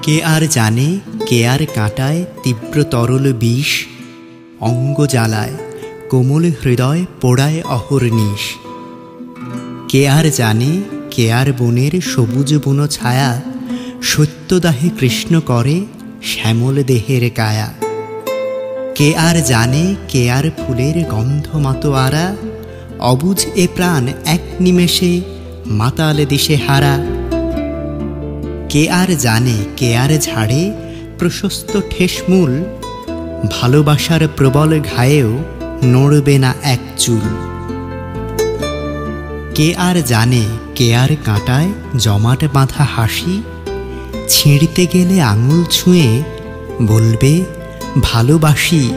কে আর জানে, কে আর কাঁটায় তীব্র তরল বিষ, অঙ্গ জ্বালায় কোমল হৃদয় পোড়ায় অহর্নিশ। কে আর জানে, কে আর বনের সবুজ বন ছায়া, সত্যদাহে কৃষ্ণ করে শ্যামল দেহের কায়া। কে আর জানে, কে আর ফুলের গন্ধ মাতোয়ারা, অবুঝ এ প্রাণ এক নিমেষে মাতাল দিশে হারা। কে আর জানে, কে আর ঝাড়ে প্রশস্ত ঠেসমূল, ভালোবাসার প্রবল ঘায়েও নড়বে না এক চুল। কে আর জানে, কে আর কাঁটায় জমাট বাঁধা হাসি, ছিঁড়তে গেলে আঙুল ছুঁয়ে বলবে ভালোবাসি